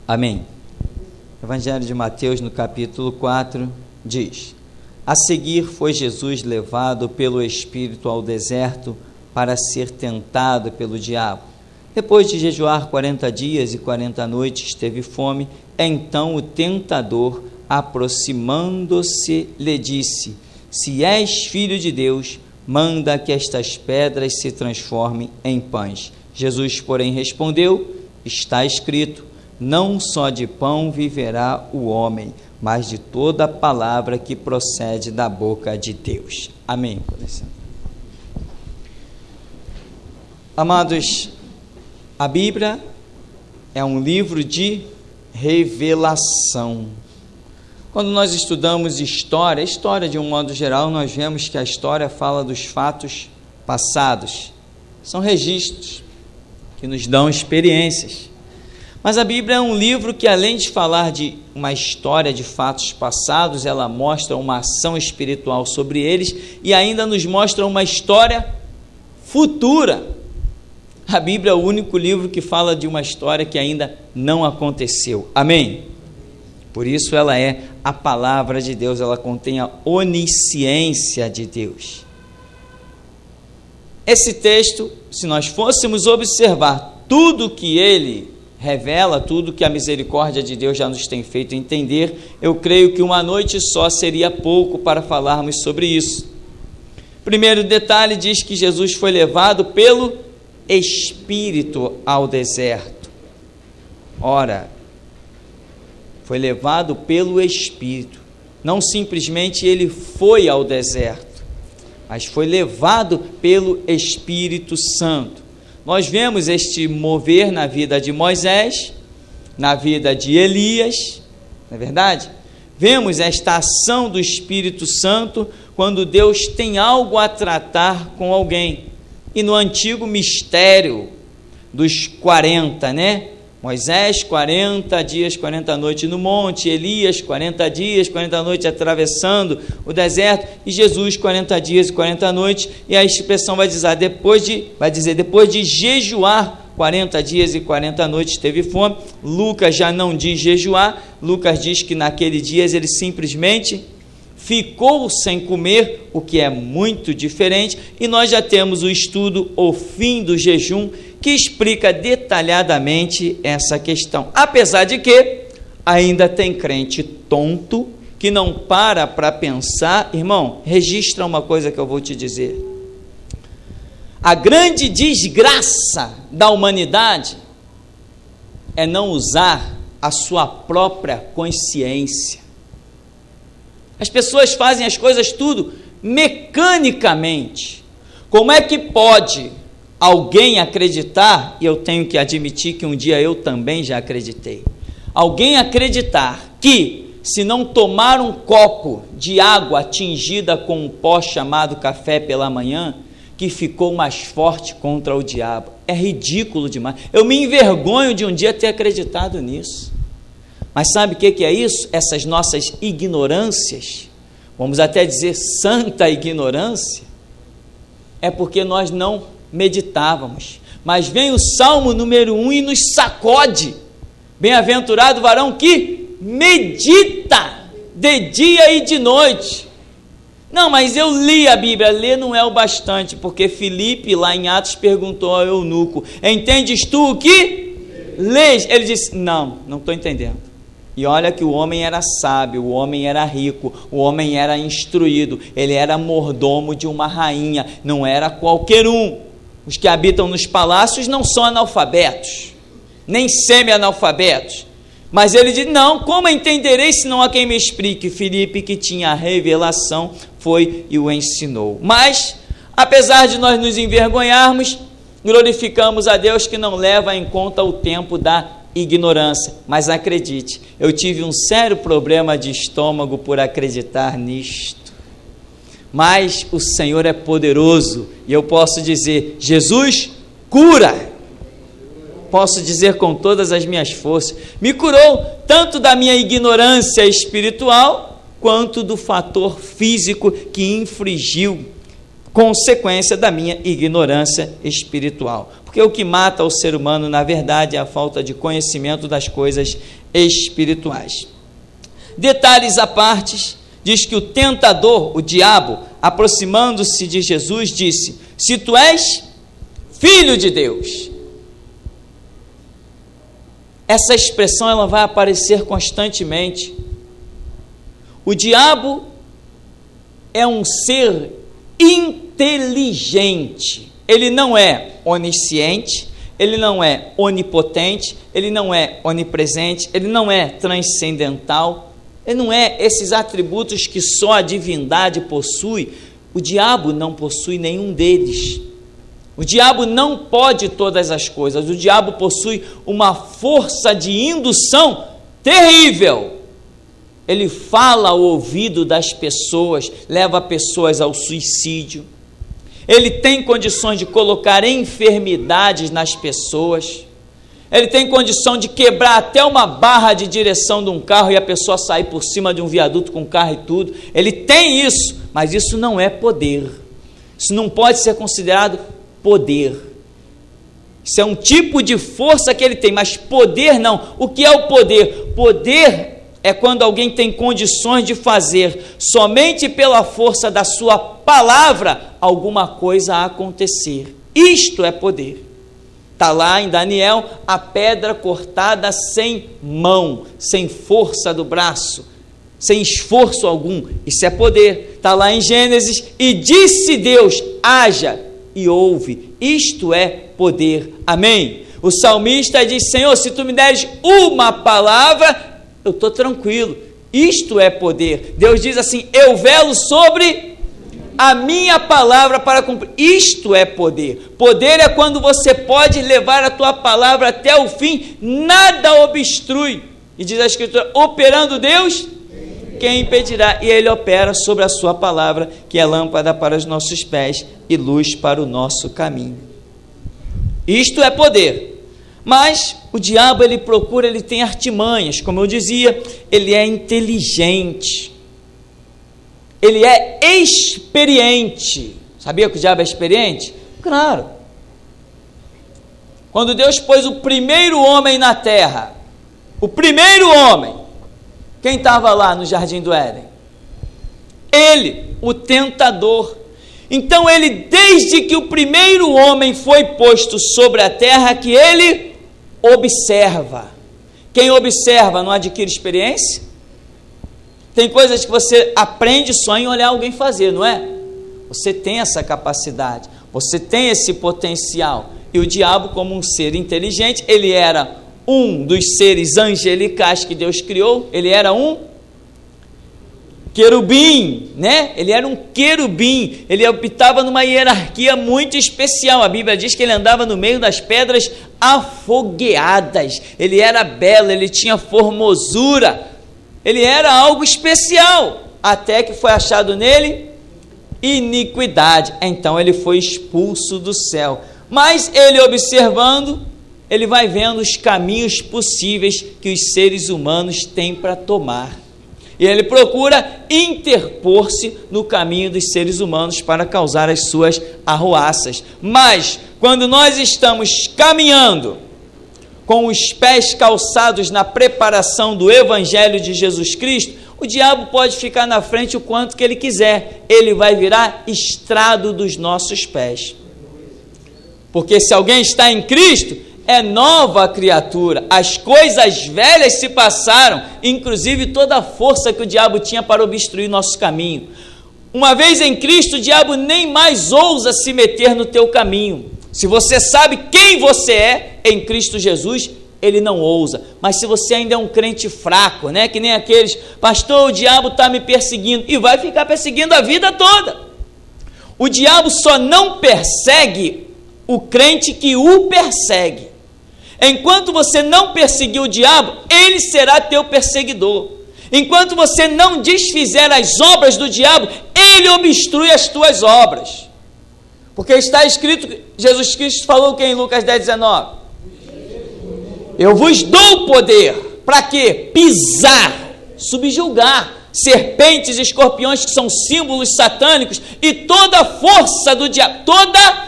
Amém. Evangelho de Mateus, no capítulo 4, diz: A seguir foi Jesus levado pelo Espírito ao deserto para ser tentado pelo diabo. Depois de jejuar 40 dias e 40 noites, teve fome. Então o tentador, aproximando-se, lhe disse: Se és filho de Deus, manda que estas pedras se transformem em pães. Jesus, porém, respondeu: Está escrito, não só de pão viverá o homem, mas de toda a palavra que procede da boca de Deus. Amém. Amados, a Bíblia é um livro de revelação. Quando nós estudamos história de um modo geral, nós vemos que a história fala dos fatos passados. São registros que nos dão experiências. Mas a Bíblia é um livro que, além de falar de uma história de fatos passados, ela mostra uma ação espiritual sobre eles e ainda nos mostra uma história futura. A Bíblia é o único livro que fala de uma história que ainda não aconteceu. Amém? Por isso ela é a palavra de Deus, ela contém a onisciência de Deus. Esse texto, se nós fôssemos observar tudo que ele revela, tudo que a misericórdia de Deus já nos tem feito entender, eu creio que uma noite só seria pouco para falarmos sobre isso. Primeiro detalhe diz que Jesus foi levado pelo Espírito ao deserto. Ora, foi levado pelo Espírito. Não simplesmente ele foi ao deserto, mas foi levado pelo Espírito Santo. Nós vemos este mover na vida de Moisés, na vida de Elias, não é verdade? Vemos esta ação do Espírito Santo quando Deus tem algo a tratar com alguém. E no antigo mistério dos 40, né? Moisés, 40 dias, 40 noites no monte, Elias, 40 dias, 40 noites atravessando o deserto, e Jesus, 40 dias e 40 noites, e a expressão vai dizer, depois de jejuar 40 dias e 40 noites, teve fome. Lucas já não diz jejuar, Lucas diz que naqueles dias ele simplesmente ficou sem comer, o que é muito diferente, e nós já temos o estudo O Fim do Jejum, que explica detalhadamente essa questão, apesar de que ainda tem crente tonto, que não para pensar. Irmão, registra uma coisa que eu vou te dizer, a grande desgraça da humanidade é não usar a sua própria consciência. As pessoas fazem as coisas tudo mecanicamente. Como é que pode alguém acreditar, e eu tenho que admitir que um dia eu também já acreditei, alguém acreditar que se não tomar um copo de água tingida com um pó chamado café pela manhã, que ficou mais forte contra o diabo? É ridículo demais. Eu me envergonho de um dia ter acreditado nisso. Mas sabe o que é isso? Essas nossas ignorâncias, vamos até dizer santa ignorância, é porque nós não meditávamos. Mas vem o Salmo número 1 e nos sacode. Bem-aventurado o varão que medita de dia e de noite. Não, mas eu li a Bíblia. Ler não é o bastante, porque Filipe lá em Atos perguntou ao eunuco: entendes tu o que lês? Ele disse: não estou entendendo. E olha que o homem era sábio, o homem era rico, o homem era instruído, ele era mordomo de uma rainha, não era qualquer um. Os que habitam nos palácios não são analfabetos, nem semi-analfabetos. Mas ele diz: não, como entenderei se não há quem me explique? Filipe, que tinha a revelação, foi e o ensinou. Mas, apesar de nós nos envergonharmos, glorificamos a Deus que não leva em conta o tempo da ignorância. Mas acredite, eu tive um sério problema de estômago por acreditar nisto. Mas o Senhor é poderoso e eu posso dizer: Jesus cura. Posso dizer com todas as minhas forças, me curou tanto da minha ignorância espiritual, quanto do fator físico que infligiu consequência da minha ignorância espiritual. Porque Porque o que mata o ser humano, na verdade, é a falta de conhecimento das coisas espirituais. Detalhes à parte, diz que o tentador, o diabo, aproximando-se de Jesus, disse: se tu és filho de Deus. Essa expressão ela vai aparecer constantemente. O diabo é um ser inteligente. Ele não é onisciente, ele não é onipotente, ele não é onipresente, ele não é transcendental, ele não é esses atributos que só a divindade possui. O diabo não possui nenhum deles. O diabo não pode todas as coisas. O diabo possui uma força de indução terrível. Ele fala ao ouvido das pessoas, leva pessoas ao suicídio. Ele tem condições de colocar enfermidades nas pessoas. Ele tem condição de quebrar até uma barra de direção de um carro e a pessoa sair por cima de um viaduto com o carro e tudo. Ele tem isso, mas isso não é poder. Isso não pode ser considerado poder. Isso é um tipo de força que ele tem, mas poder não. O que é o poder? Poder é quando alguém tem condições de fazer, somente pela força da sua palavra, alguma coisa acontecer. Isto é poder. Está lá em Daniel, a pedra cortada sem mão, sem força do braço, sem esforço algum. Isso é poder. Está lá em Gênesis, e disse Deus, haja, e houve. Isto é poder. Amém? O salmista diz: Senhor, se tu me deres uma palavra, eu estou tranquilo. Isto é poder. Deus diz assim: eu velo sobre a minha palavra para cumprir. Isto é poder. Poder é quando você pode levar a tua palavra até o fim, nada obstrui. E diz a Escritura: operando Deus, quem impedirá? E Ele opera sobre a sua palavra, que é lâmpada para os nossos pés e luz para o nosso caminho. Isto é poder. Mas o diabo, ele procura, ele tem artimanhas, como eu dizia, ele é inteligente, ele é experiente. Sabia que o diabo é experiente? Claro. Quando Deus pôs o primeiro homem na terra, o primeiro homem, quem estava lá no jardim do Éden? Ele, o tentador. Então ele, desde que o primeiro homem foi posto sobre a terra, que ele observa. Quem observa não adquire experiência? Tem coisas que você aprende só em olhar alguém fazer, não é? Você tem essa capacidade, você tem esse potencial. E o diabo, como um ser inteligente, ele era um dos seres angelicais que Deus criou. Ele era um querubim, né? Ele era um querubim, ele habitava numa hierarquia muito especial. A Bíblia diz que ele andava no meio das pedras afogueadas. Ele era belo, ele tinha formosura, ele era algo especial, até que foi achado nele iniquidade. Então ele foi expulso do céu. Mas ele, observando, ele vai vendo os caminhos possíveis que os seres humanos têm para tomar. E ele procura interpor-se no caminho dos seres humanos para causar as suas arruaças. Mas, quando nós estamos caminhando com os pés calçados na preparação do Evangelho de Jesus Cristo, o diabo pode ficar na frente o quanto que ele quiser. Ele vai virar estrado dos nossos pés. Porque se alguém está em Cristo, é nova criatura, as coisas velhas se passaram, inclusive toda a força que o diabo tinha para obstruir nosso caminho. Uma vez em Cristo, o diabo nem mais ousa se meter no teu caminho. Se você sabe quem você é em Cristo Jesus, ele não ousa. Mas se você ainda é um crente fraco, né? Que nem aqueles: pastor, o diabo está me perseguindo, e vai ficar perseguindo a vida toda. O diabo só não persegue o crente que o persegue. Enquanto você não perseguir o diabo, ele será teu perseguidor. Enquanto você não desfizer as obras do diabo, ele obstrui as tuas obras. Porque está escrito, Jesus Cristo falou o que em Lucas 10:19? Eu vos dou poder. Para quê? Pisar, subjugar serpentes e escorpiões, que são símbolos satânicos, e toda a força do diabo, toda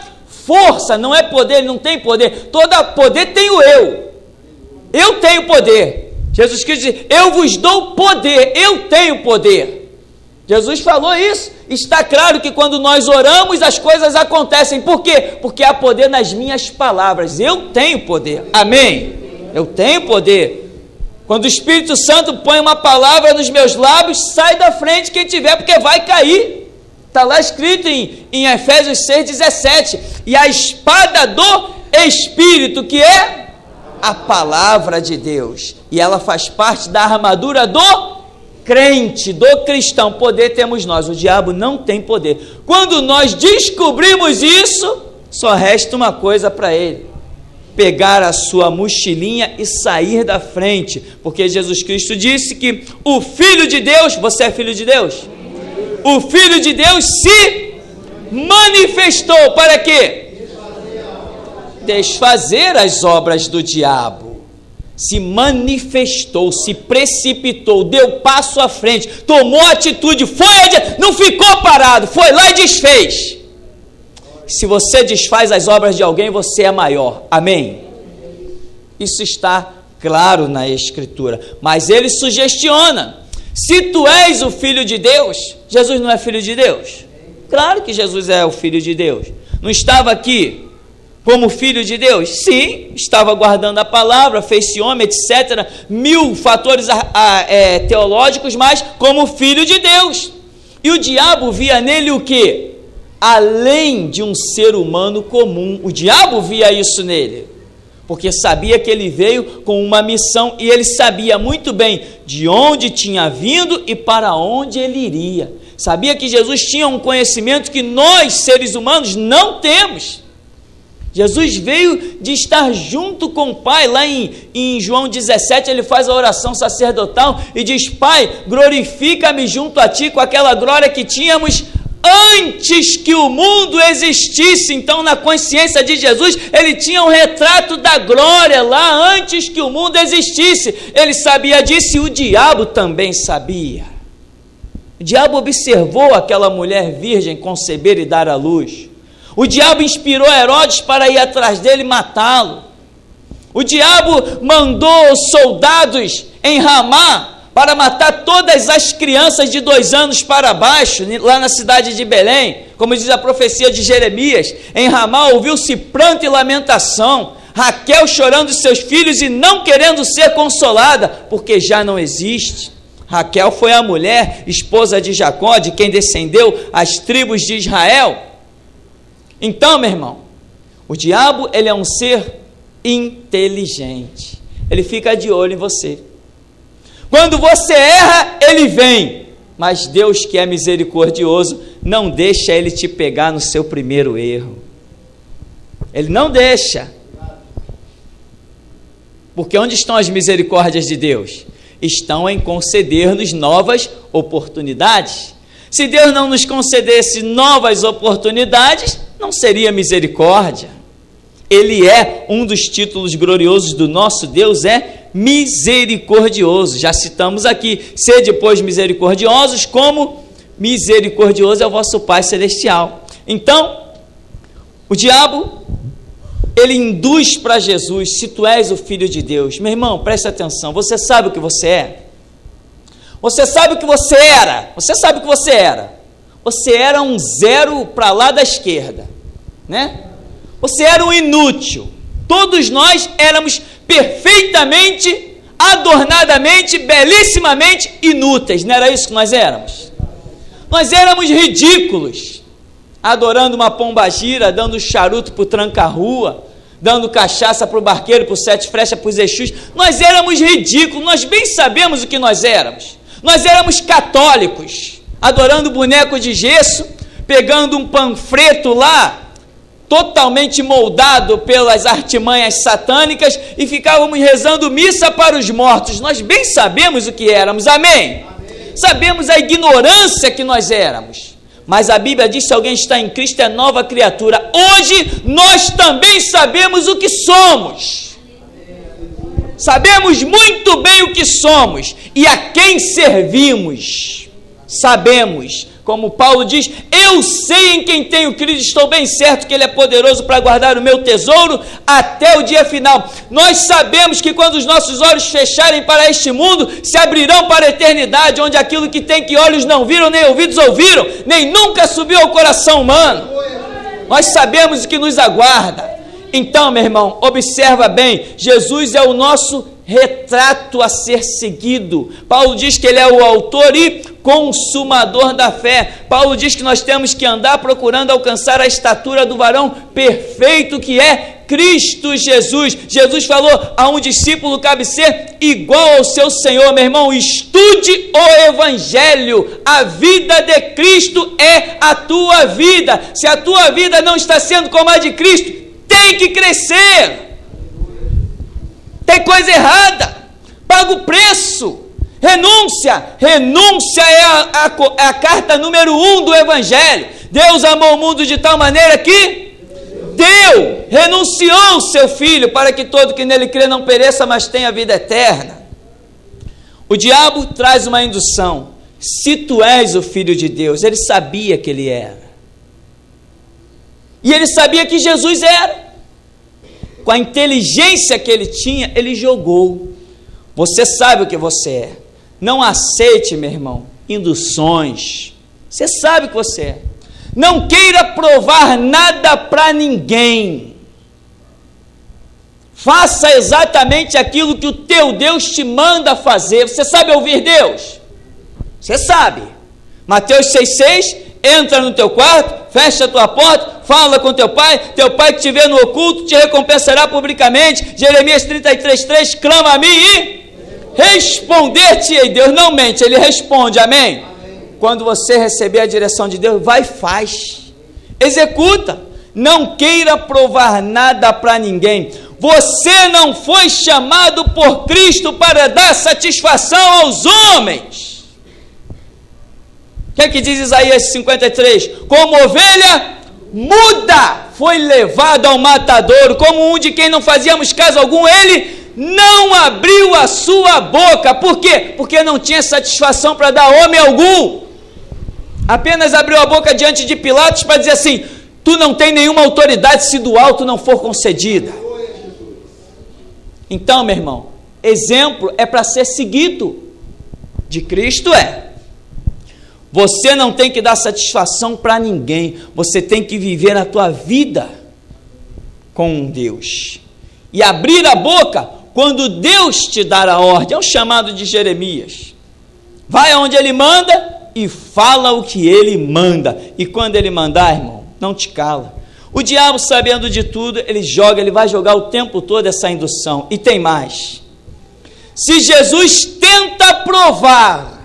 força, não é poder, ele não tem poder. Todo poder tenho eu. Eu tenho poder. Jesus Cristo diz, eu vos dou poder, eu tenho poder. Jesus falou isso. Está claro que quando nós oramos, as coisas acontecem. Por quê? Porque há poder nas minhas palavras. Eu tenho poder. Amém? Eu tenho poder. Quando o Espírito Santo põe uma palavra nos meus lábios, sai da frente quem tiver, porque vai cair. Está lá escrito em Efésios 6,17. E a espada do Espírito, que é a palavra de Deus. E ela faz parte da armadura do crente, do cristão. Poder temos nós, o diabo não tem poder. Quando nós descobrimos isso, só resta uma coisa para ele: pegar a sua mochilinha e sair da frente, porque Jesus Cristo disse que o Filho de Deus, você é filho de Deus? O Filho de Deus se manifestou para quê? Desfazer as obras do diabo. Se manifestou, se precipitou, deu passo à frente, tomou atitude, foi adiante, não ficou parado, foi lá e desfez. Se você desfaz as obras de alguém, você é maior. Amém? Isso está claro na Escritura. Mas ele sugestiona: se tu és o Filho de Deus, Jesus não é Filho de Deus? Claro que Jesus é o Filho de Deus. Não estava aqui como Filho de Deus? Sim, estava guardando a palavra, fez-se homem, etc. Mil fatores teológicos, mas como Filho de Deus. E o diabo via nele o quê? Além de um ser humano comum. O diabo via isso nele, porque sabia que ele veio com uma missão, e ele sabia muito bem de onde tinha vindo e para onde ele iria. Sabia que Jesus tinha um conhecimento que nós, seres humanos, não temos. Jesus veio de estar junto com o Pai. Lá em João 17, ele faz a oração sacerdotal e diz: Pai, glorifica-me junto a Ti com aquela glória que tínhamos antes que o mundo existisse. Então, na consciência de Jesus, ele tinha um retrato da glória lá antes que o mundo existisse. Ele sabia disso, e o diabo também sabia. O diabo observou aquela mulher virgem conceber e dar à luz. O diabo inspirou Herodes para ir atrás dele e matá-lo. O diabo mandou soldados em Ramá para matar todas as crianças de 2 anos para baixo, lá na cidade de Belém. Como diz a profecia de Jeremias, em Ramá ouviu-se pranto e lamentação, Raquel chorando seus filhos e não querendo ser consolada, porque já não existe. Raquel foi a mulher, esposa de Jacó, de quem descendeu as tribos de Israel. Então, meu irmão, o diabo, ele é um ser inteligente. Ele fica de olho em você. Quando você erra, ele vem. Mas Deus, que é misericordioso, não deixa ele te pegar no seu primeiro erro. Ele não deixa. Porque onde estão as misericórdias de Deus? Estão em conceder-nos novas oportunidades. Se Deus não nos concedesse novas oportunidades, não seria misericórdia. Ele é um dos títulos gloriosos do nosso Deus, é misericordioso. Já citamos aqui: sede, pois, misericordiosos, como misericordioso é o vosso Pai Celestial. Então, o diabo, ele induz para Jesus: se tu és o Filho de Deus. Meu irmão, preste atenção, você sabe o que você é? Você sabe o que você era? Você sabe o que você era? Você era um zero para lá da esquerda, né? Você era um inútil. Todos nós éramos perfeitamente, adornadamente, belíssimamente inúteis. Não era isso que nós éramos? Nós éramos ridículos, adorando uma pombagira, dando charuto para o tranca-rua, dando cachaça para o barqueiro, para o sete flechas, para os Exus. Nós éramos ridículos, nós bem sabemos o que nós éramos. Nós éramos católicos, adorando boneco de gesso, pegando um panfleto lá, totalmente moldado pelas artimanhas satânicas, e ficávamos rezando missa para os mortos. Nós bem sabemos o que éramos, amém? Sabemos a ignorância que nós éramos. Mas a Bíblia diz: se alguém está em Cristo, é nova criatura. Hoje nós também sabemos o que somos. Sabemos muito bem o que somos e a quem servimos. Sabemos, como Paulo diz, eu sei em quem tenho crido, estou bem certo que Ele é poderoso para guardar o meu tesouro até o dia final. Nós sabemos que quando os nossos olhos fecharem para este mundo, se abrirão para a eternidade, onde aquilo que tem que olhos não viram, nem ouvidos ouviram, nem nunca subiu ao coração humano. Nós sabemos o que nos aguarda. Então, meu irmão, observa bem, Jesus é o nosso retrato a ser seguido. Paulo diz que Ele é o autor e consumador da fé. Paulo diz que nós temos que andar procurando alcançar a estatura do varão perfeito que é Cristo Jesus. Jesus falou, a um discípulo cabe ser igual ao seu Senhor. Meu irmão, estude o Evangelho. A vida de Cristo é a tua vida. Se a tua vida não está sendo como a de Cristo, tem que crescer. Tem coisa errada, paga o preço, renúncia é a carta número 1 do Evangelho. Deus amou o mundo de tal maneira que renunciou o seu Filho, para que todo que nele crê não pereça, mas tenha vida eterna. O diabo traz uma indução, se tu és o Filho de Deus. Ele sabia que ele era, e ele sabia que Jesus era. Com a inteligência que ele tinha, ele jogou. Você sabe o que você é. Não aceite, meu irmão, induções. Você sabe o que você é. Não queira provar nada para ninguém. Faça exatamente aquilo que o teu Deus te manda fazer. Você sabe ouvir Deus? Você sabe. Mateus 6,6, entra no teu quarto, fecha a tua porta, fala com teu pai que te vê no oculto te recompensará publicamente. Jeremias 33,3, clama a mim e responder-te-ei. Deus não mente, Ele responde, amém? Quando você receber a direção de Deus, vai e faz, executa. Não queira provar nada para ninguém. Você não foi chamado por Cristo para dar satisfação aos homens. O que diz Isaías 53? Como ovelha muda foi levado ao matadouro, como um de quem não fazíamos caso algum, ele não abriu a sua boca. Por quê? Porque não tinha satisfação para dar homem algum. Apenas abriu a boca diante de Pilatos para dizer assim, tu não tem nenhuma autoridade se do alto não for concedida. Então, meu irmão, exemplo é para ser seguido. De Cristo é. Você não tem que dar satisfação para ninguém. Você tem que viver a tua vida com Deus. E abrir a boca quando Deus te dar a ordem. É o chamado de Jeremias. Vai aonde Ele manda e fala o que Ele manda. E quando Ele mandar, irmão, não te cala. O diabo, sabendo de tudo, ele vai jogar o tempo todo essa indução. E tem mais. Se Jesus tenta provar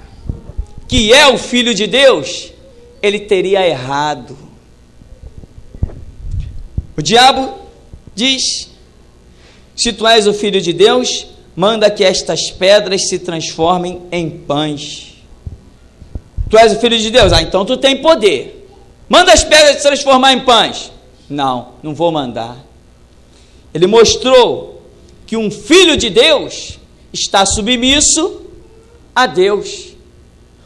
que é o Filho de Deus, ele teria errado. O diabo diz, se tu és o Filho de Deus, manda que estas pedras se transformem em pães. Tu és o Filho de Deus? Então tu tem poder. Manda as pedras se transformar em pães. Não vou mandar. Ele mostrou que um Filho de Deus está submisso a Deus.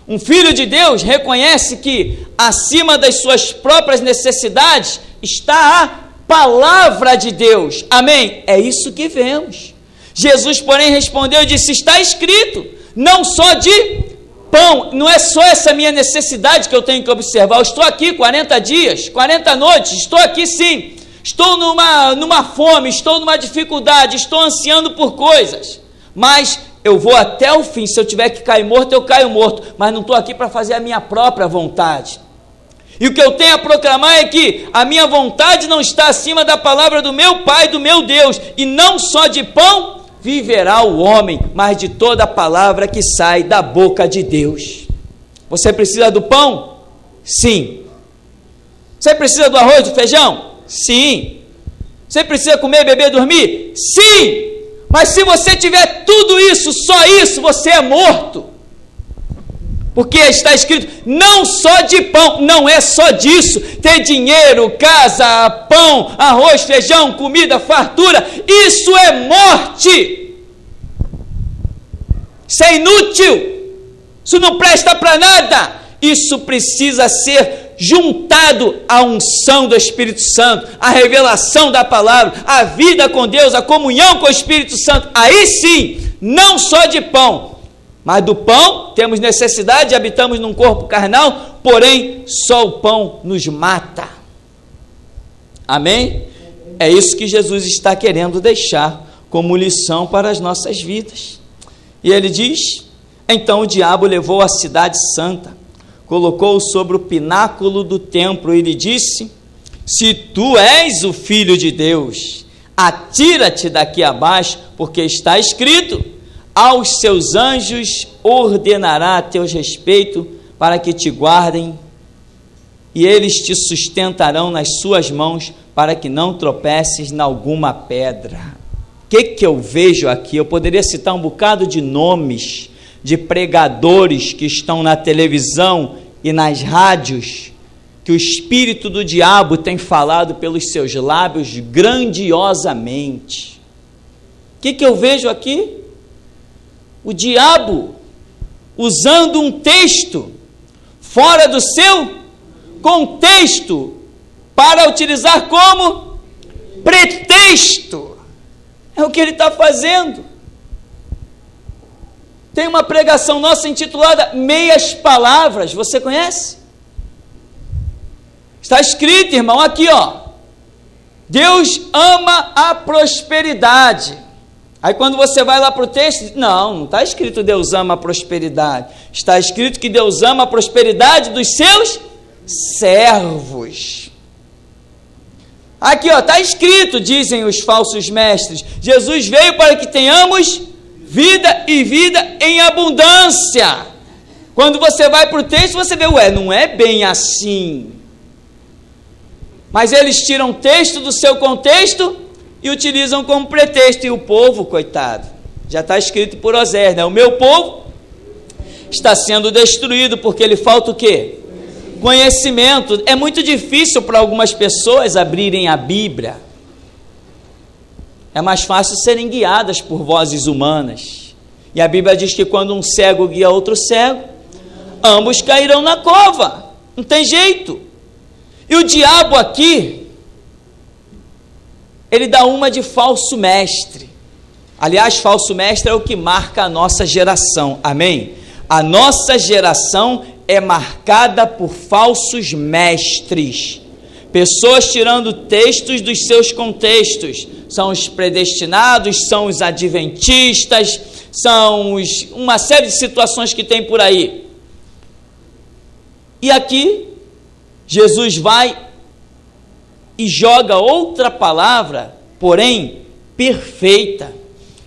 Um filho de Deus reconhece que acima das suas próprias necessidades está a palavra de Deus. Amém? É isso que vemos. Jesus, porém, respondeu e disse, está escrito, não só de pão, não é só essa minha necessidade que eu tenho que observar. Eu estou aqui 40 dias, 40 noites, estou aqui sim. Estou numa fome, estou numa dificuldade, estou ansiando por coisas, mas eu vou até o fim. Se eu tiver que cair morto, eu caio morto, mas não estou aqui para fazer a minha própria vontade. E o que eu tenho a proclamar é que a minha vontade não está acima da palavra do meu Pai, do meu Deus, e não só de pão viverá o homem, mas de toda a palavra que sai da boca de Deus. Você precisa do pão? Sim. Você precisa do arroz, do feijão? Sim. Você precisa comer, beber, dormir? Sim. Mas se você tiver tudo isso, só isso, você é morto. Porque está escrito, não só de pão, não é só disso. Ter dinheiro, casa, pão, arroz, feijão, comida, fartura, isso é morte. Isso é inútil. Isso não presta para nada. isso precisa ser juntado à unção do Espírito Santo, à revelação da palavra, à vida com Deus, à comunhão com o Espírito Santo. Aí sim, não só de pão, mas do pão temos necessidade, habitamos num corpo carnal, porém só o pão nos mata. Amém? É isso que Jesus está querendo deixar como lição para as nossas vidas. E ele diz: então o diabo levou a cidade santa, colocou-o sobre o pináculo do templo e lhe disse: se tu és o Filho de Deus, atira-te daqui abaixo, porque está escrito: aos seus anjos ordenará a teu respeito para que te guardem, e eles te sustentarão nas suas mãos, para que não tropeces em alguma pedra. O que eu vejo aqui? Eu poderia citar um bocado de nomes de pregadores que estão na televisão e nas rádios, que o espírito do diabo tem falado pelos seus lábios grandiosamente. O que eu vejo aqui? O diabo usando um texto fora do seu contexto para utilizar como pretexto. É o que ele está fazendo. Tem uma pregação nossa intitulada Meias Palavras, você conhece? Está escrito, irmão, aqui ó: Deus ama a prosperidade. Aí quando você vai lá para o texto, não está escrito Deus ama a prosperidade, está escrito que Deus ama a prosperidade dos seus servos. Aqui ó, está escrito, dizem os falsos mestres, Jesus veio para que tenhamos vida e vida em abundância. Quando você vai para o texto, você vê, não é bem assim. Mas eles tiram o texto do seu contexto e utilizam como pretexto. E o povo, coitado, já está escrito por Osés, né? O meu povo está sendo destruído porque lhe falta o quê? Conhecimento. É muito difícil para algumas pessoas abrirem a Bíblia. É mais fácil serem guiadas por vozes humanas. E a Bíblia diz que quando um cego guia outro cego, ambos cairão na cova. Não tem jeito. E o diabo aqui, ele dá uma de falso mestre. Aliás, falso mestre é o que marca a nossa geração. Amém? A nossa geração é marcada por falsos mestres. Pessoas tirando textos dos seus contextos. São os predestinados, são os adventistas, são uma série de situações que tem por aí. E aqui, Jesus vai e joga outra palavra, porém perfeita,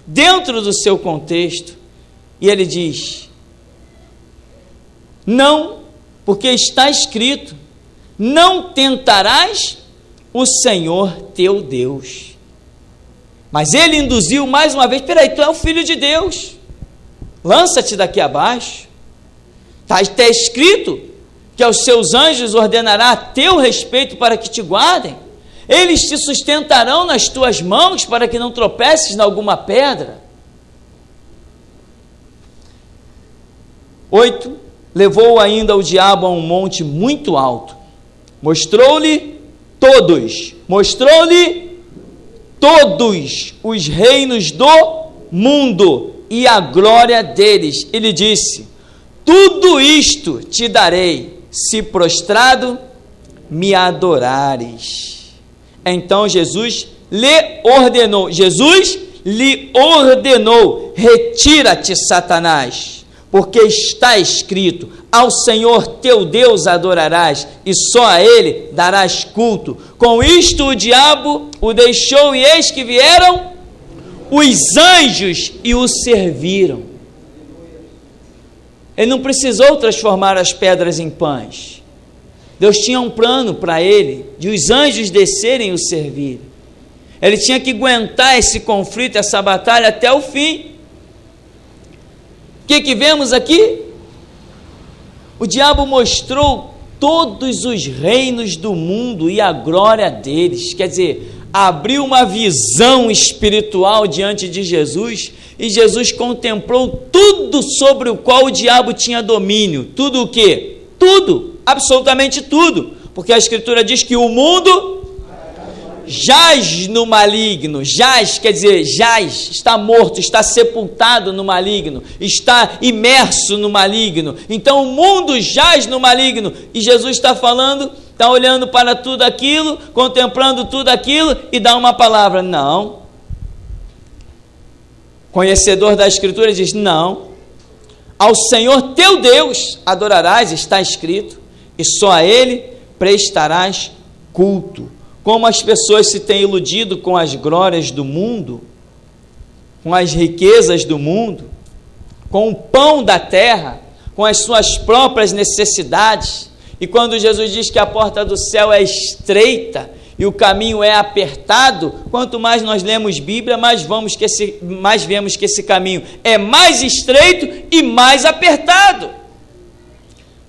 dentro do seu contexto. E ele diz: não, porque está escrito, não tentarás o Senhor teu Deus. Mas ele induziu mais uma vez: peraí, tu é o Filho de Deus, lança-te daqui abaixo. Está escrito que aos seus anjos ordenará a teu respeito para que te guardem, eles te sustentarão nas tuas mãos para que não tropeces em alguma pedra. 8. Levou ainda o diabo a um monte muito alto, mostrou-lhe todos os reinos do mundo e a glória deles. Ele disse: tudo isto te darei, se prostrado me adorares. Então Jesus lhe ordenou: retira-te, Satanás, porque está escrito: ao Senhor teu Deus adorarás, e só a Ele darás culto. Com isto o diabo o deixou, e eis que vieram os anjos e o serviram. Ele não precisou transformar as pedras em pães. Deus tinha um plano para ele, de os anjos descerem e o servirem. Ele tinha que aguentar esse conflito, essa batalha até o fim. O que vemos aqui? O diabo mostrou todos os reinos do mundo e a glória deles. Quer dizer, abriu uma visão espiritual diante de Jesus, e Jesus contemplou tudo sobre o qual o diabo tinha domínio. Tudo o quê? tudo, absolutamente tudo, porque a Escritura diz que o mundo jaz no maligno. Jaz quer dizer, jaz, está morto, está sepultado no maligno, está imerso no maligno. Então o mundo jaz no maligno, e Jesus está falando, está olhando para tudo aquilo, contemplando tudo aquilo, e dá uma palavra: não. Conhecedor da Escritura diz: não, ao Senhor teu Deus adorarás, está escrito, e só a Ele prestarás culto. Como as pessoas se têm iludido com as glórias do mundo, com as riquezas do mundo, com o pão da terra, com as suas próprias necessidades. E quando Jesus diz que a porta do céu é estreita e o caminho é apertado, quanto mais nós lemos Bíblia, mais vemos que esse caminho é mais estreito e mais apertado.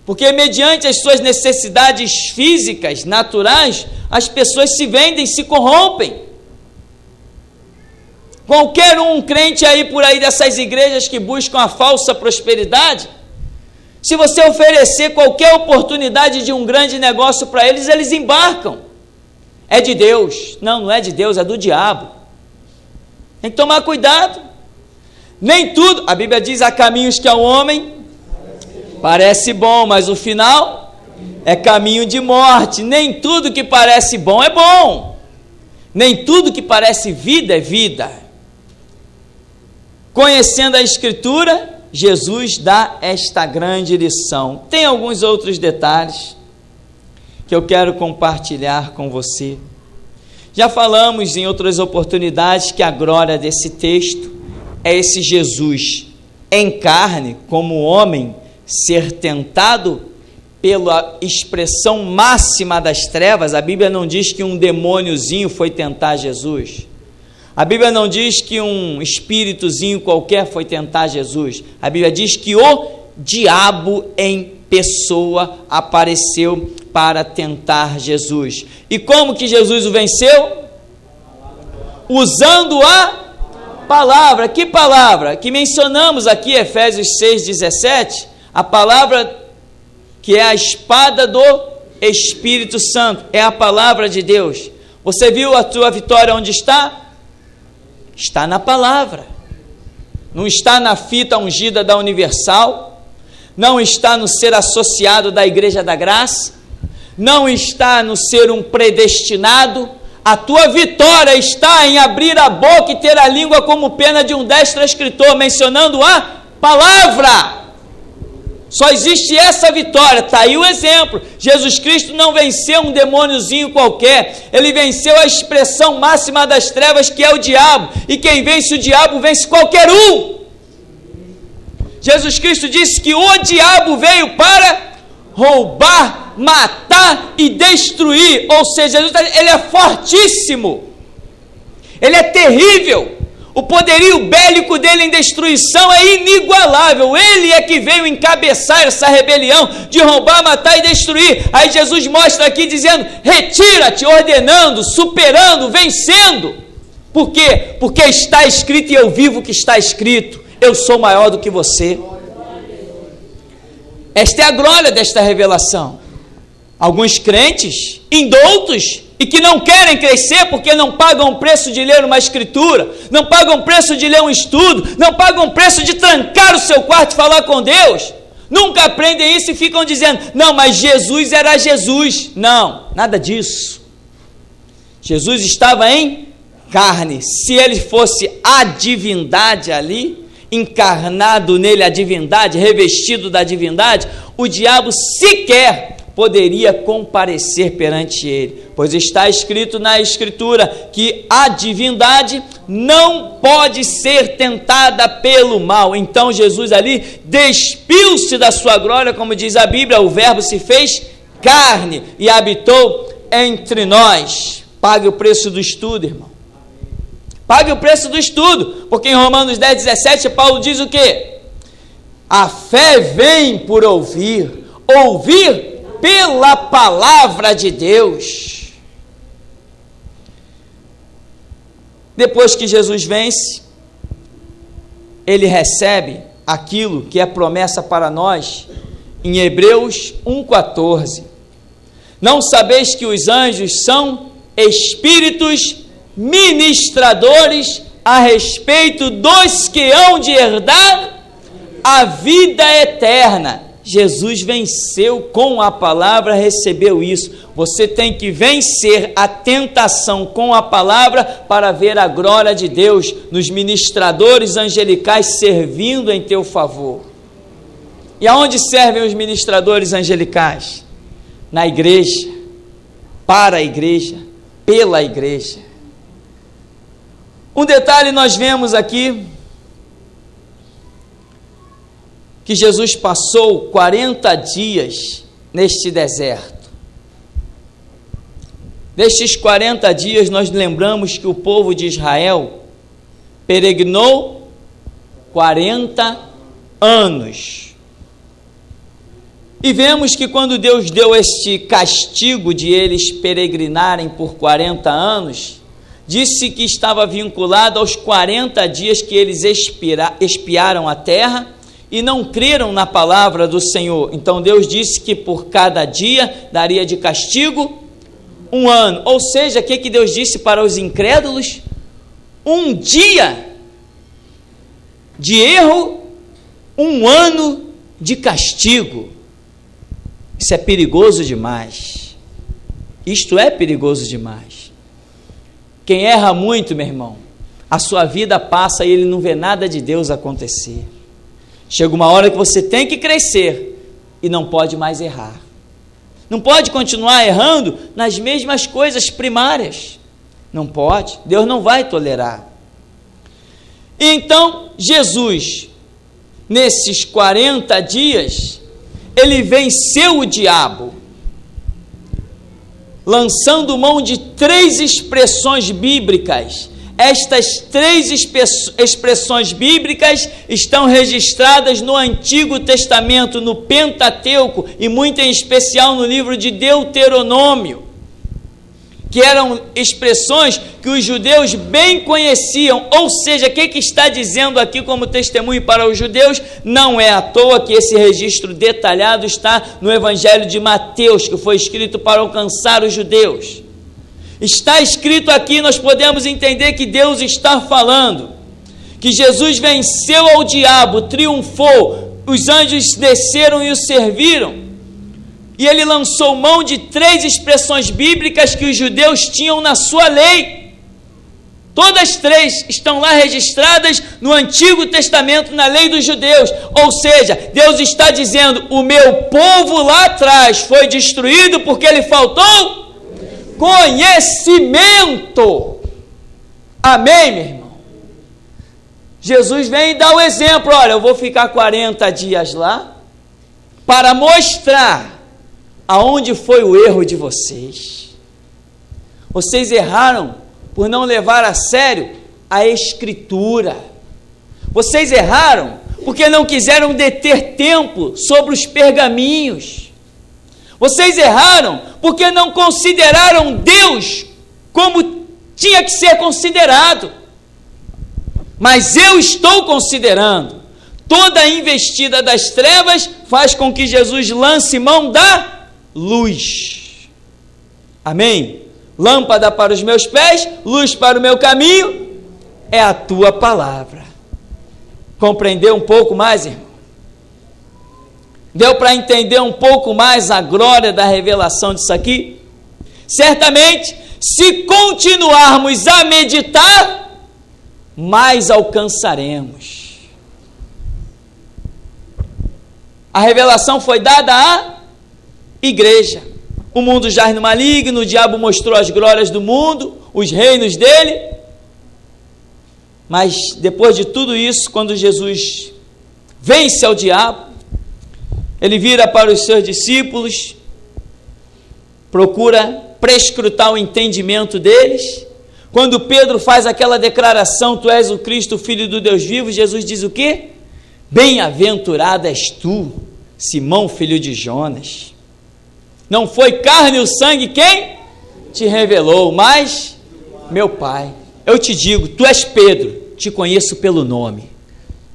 Porque mediante as suas necessidades físicas, naturais, as pessoas se vendem, se corrompem. Qualquer um crente aí por aí dessas igrejas que buscam a falsa prosperidade, se você oferecer qualquer oportunidade de um grande negócio para eles, eles embarcam. É de Deus. Não, não é de Deus, é do diabo. Tem que tomar cuidado. Nem tudo, a Bíblia diz, há caminhos que ao homem parece bom, mas o final é caminho de morte. Nem tudo que parece bom é bom. Nem tudo que parece vida é vida. Conhecendo a Escritura, Jesus dá esta grande lição. Tem alguns outros detalhes que eu quero compartilhar com você. Já falamos em outras oportunidades que a glória desse texto é esse Jesus em carne, como homem, ser tentado pela expressão máxima das trevas. A Bíblia não diz que um demôniozinho foi tentar Jesus. A Bíblia não diz que um espíritozinho qualquer foi tentar Jesus. A Bíblia diz que o diabo em pessoa apareceu para tentar Jesus. E como que Jesus o venceu? Usando a palavra. Que palavra? Que mencionamos aqui, Efésios 6,17, a palavra que é a espada do Espírito Santo, é a palavra de Deus. Você viu a tua vitória onde está? Está na palavra. Não está na fita ungida da Universal, não está no ser associado da Igreja da Graça, não está no ser um predestinado. A tua vitória está em abrir a boca e ter a língua como pena de um destro escritor, mencionando a palavra. Só existe essa vitória. Está aí o exemplo. Jesus Cristo não venceu um demôniozinho qualquer, ele venceu a expressão máxima das trevas, que é o diabo, e quem vence o diabo vence qualquer um. Jesus Cristo disse que o diabo veio para roubar, matar e destruir. Ou seja, ele é fortíssimo, ele é terrível. O poderio bélico dele em destruição é inigualável. Ele é que veio encabeçar essa rebelião de roubar, matar e destruir. Aí Jesus mostra aqui dizendo: retira-te, ordenando, superando, vencendo. Por quê? Porque está escrito e eu vivo o que está escrito. Eu sou maior do que você. Esta é a glória desta revelação. Alguns crentes indoutos e que não querem crescer porque não pagam o preço de ler uma escritura, não pagam o preço de ler um estudo, não pagam o preço de trancar o seu quarto e falar com Deus, nunca aprendem isso e ficam dizendo: não, mas Jesus era Jesus. Não, nada disso. Jesus estava em carne. Se ele fosse a divindade ali, encarnado nele a divindade, revestido da divindade, o diabo sequer poderia comparecer perante ele, pois está escrito na Escritura que a divindade não pode ser tentada pelo mal. Então Jesus ali despiu-se da sua glória, como diz a Bíblia, o verbo se fez carne e habitou entre nós. Pague o preço do estudo, irmão. Pague o preço do estudo, porque em Romanos 10:17 Paulo diz o quê? A fé vem por ouvir, ouvir pela palavra de Deus. Depois que Jesus vence, ele recebe aquilo que é promessa para nós em Hebreus 1,14. Não sabeis que os anjos são espíritos ministradores a respeito dos que hão de herdar a vida eterna. Jesus venceu com a palavra, recebeu isso. Você tem que vencer a tentação com a palavra para ver a glória de Deus nos ministradores angelicais servindo em teu favor. E aonde servem os ministradores angelicais? Na igreja, para a igreja, pela igreja. Um detalhe nós vemos aqui, que Jesus passou 40 dias neste deserto. Destes 40 dias nós lembramos que o povo de Israel peregrinou 40 anos. E vemos que quando Deus deu este castigo de eles peregrinarem por 40 anos, disse que estava vinculado aos 40 dias que eles espiaram a terra e não creram na palavra do Senhor. Então Deus disse que por cada dia daria de castigo 1 ano. Ou seja, o que Deus disse para os incrédulos? 1 dia de erro, 1 ano de castigo. Isso é perigoso demais. Isto é perigoso demais. Quem erra muito, meu irmão, a sua vida passa e ele não vê nada de Deus acontecer. Chega uma hora que você tem que crescer e não pode mais errar. Não pode continuar errando nas mesmas coisas primárias. Não pode. Deus não vai tolerar. Então, Jesus, nesses 40 dias, ele venceu o diabo, lançando mão de 3 expressões bíblicas. Estas 3 expressões bíblicas estão registradas no Antigo Testamento, no Pentateuco, e muito em especial no livro de Deuteronômio, que eram expressões que os judeus bem conheciam. Ou seja, o que está dizendo aqui como testemunho para os judeus? Não é à toa que esse registro detalhado está no Evangelho de Mateus, que foi escrito para alcançar os judeus. Está escrito aqui, nós podemos entender que Deus está falando, que Jesus venceu ao diabo, triunfou, os anjos desceram e o serviram, e ele lançou mão de 3 expressões bíblicas que os judeus tinham na sua lei. Todas 3 estão lá registradas no Antigo Testamento, na lei dos judeus. Ou seja, Deus está dizendo: o meu povo lá atrás foi destruído porque lhe faltou conhecimento. Amém, meu irmão? Jesus vem e dá o exemplo: olha, eu vou ficar 40 dias lá para mostrar aonde foi o erro de vocês. Vocês erraram por não levar a sério a Escritura. Vocês erraram porque não quiseram deter tempo sobre os pergaminhos. Vocês erraram porque não consideraram Deus como tinha que ser considerado. Mas eu estou considerando. Toda a investida das trevas faz com que Jesus lance mão da luz. Amém? Lâmpada para os meus pés, luz para o meu caminho, é a tua palavra. Compreendeu um pouco mais, irmão? Deu para entender um pouco mais a glória da revelação disso aqui? Certamente, se continuarmos a meditar, mais alcançaremos. A revelação foi dada à igreja. O mundo jaz no maligno, o diabo mostrou as glórias do mundo, os reinos dele. Mas depois de tudo isso, quando Jesus vence ao diabo, ele vira para os seus discípulos, procura prescrutar o entendimento deles. Quando Pedro faz aquela declaração: tu és o Cristo, o Filho do Deus vivo, Jesus diz o quê? Bem-aventurado és tu, Simão, filho de Jonas. Não foi carne e sangue quem te revelou, mas meu Pai. Eu te digo, tu és Pedro, te conheço pelo nome,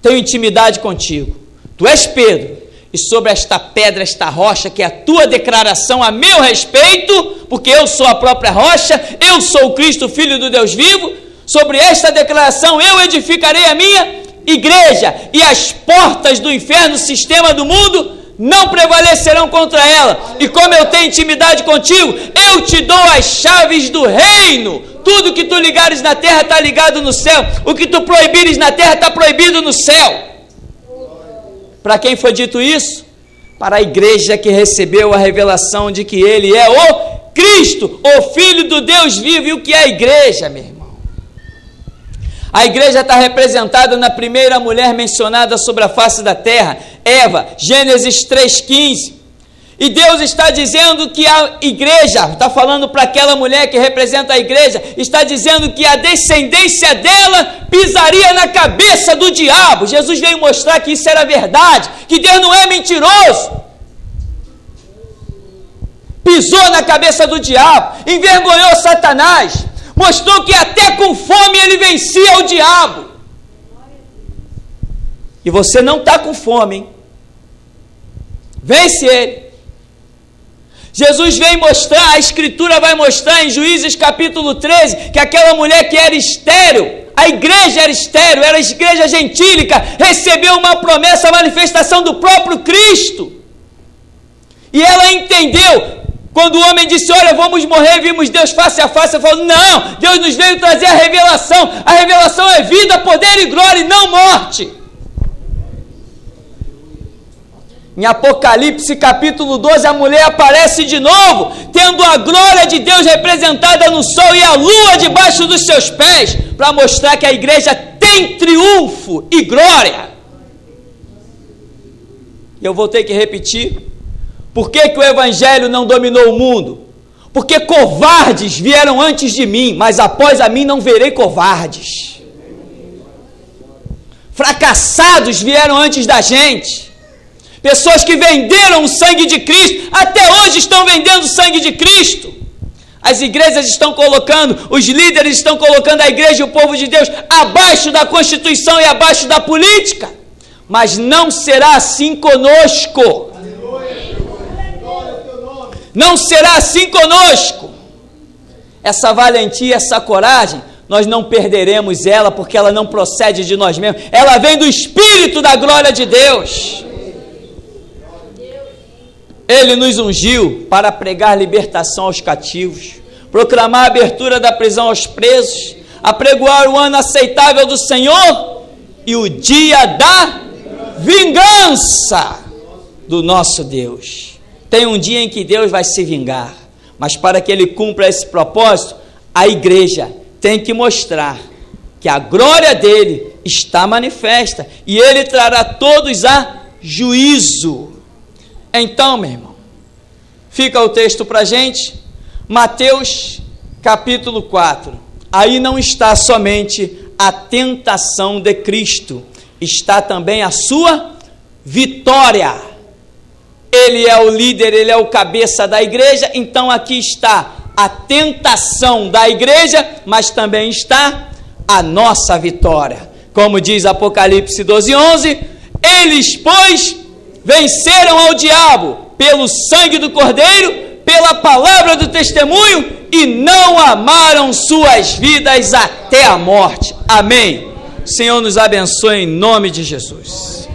tenho intimidade contigo. Tu és Pedro, e sobre esta pedra, esta rocha, que é a tua declaração a meu respeito, porque eu sou a própria rocha, eu sou o Cristo, Filho do Deus vivo, sobre esta declaração eu edificarei a minha igreja, e as portas do inferno, sistema do mundo, não prevalecerão contra ela. E como eu tenho intimidade contigo, eu te dou as chaves do reino. Tudo que tu ligares na terra está ligado no céu, o que tu proibires na terra está proibido no céu. Para quem foi dito isso? Para a igreja que recebeu a revelação de que ele é o Cristo, o Filho do Deus vivo. E o que é a igreja, meu irmão? A igreja está representada na primeira mulher mencionada sobre a face da terra, Eva, Gênesis 3,15. E Deus está dizendo que a igreja, está falando para aquela mulher que representa a igreja, está dizendo que a descendência dela pisaria na cabeça do diabo. Jesus veio mostrar que isso era verdade, que Deus não é mentiroso. Pisou na cabeça do diabo, envergonhou Satanás, mostrou que até com fome ele vencia o diabo. E você não está com fome, hein? Vence ele. Jesus vem mostrar, a Escritura vai mostrar em Juízes capítulo 13, que aquela mulher que era estéril, a igreja era estéril, era a igreja gentílica, recebeu uma promessa, a manifestação do próprio Cristo. E ela entendeu, quando o homem disse, olha, vamos morrer, vimos Deus face a face, ela falou, não, Deus nos veio trazer a revelação é vida, poder e glória, e não morte. Em Apocalipse capítulo 12, a mulher aparece de novo, tendo a glória de Deus representada no sol e a lua debaixo dos seus pés, para mostrar que a igreja tem triunfo e glória. E eu vou ter que repetir, por que o evangelho não dominou o mundo? Porque covardes vieram antes de mim, mas após a mim não verei covardes. Fracassados vieram antes da gente. Pessoas que venderam o sangue de Cristo, até hoje estão vendendo o sangue de Cristo. As igrejas estão colocando, os líderes estão colocando a igreja e o povo de Deus abaixo da Constituição e abaixo da política. Mas não será assim conosco. Não será assim conosco. Essa valentia, essa coragem, nós não perderemos ela, porque ela não procede de nós mesmos. Ela vem do Espírito da glória de Deus. Ele nos ungiu para pregar libertação aos cativos, proclamar a abertura da prisão aos presos, apregoar o ano aceitável do Senhor e o dia da vingança do nosso Deus. Tem um dia em que Deus vai se vingar, mas para que Ele cumpra esse propósito, a igreja tem que mostrar que a glória dele está manifesta e Ele trará todos a juízo. Então, meu irmão, fica o texto para a gente, Mateus capítulo 4. Aí não está somente a tentação de Cristo, está também a sua vitória. Ele é o líder, ele é o cabeça da igreja, então aqui está a tentação da igreja, mas também está a nossa vitória. Como diz Apocalipse 12:11, eles, pois, venceram ao diabo pelo sangue do Cordeiro, pela palavra do testemunho, e não amaram suas vidas até a morte. Amém. O Senhor nos abençoe em nome de Jesus.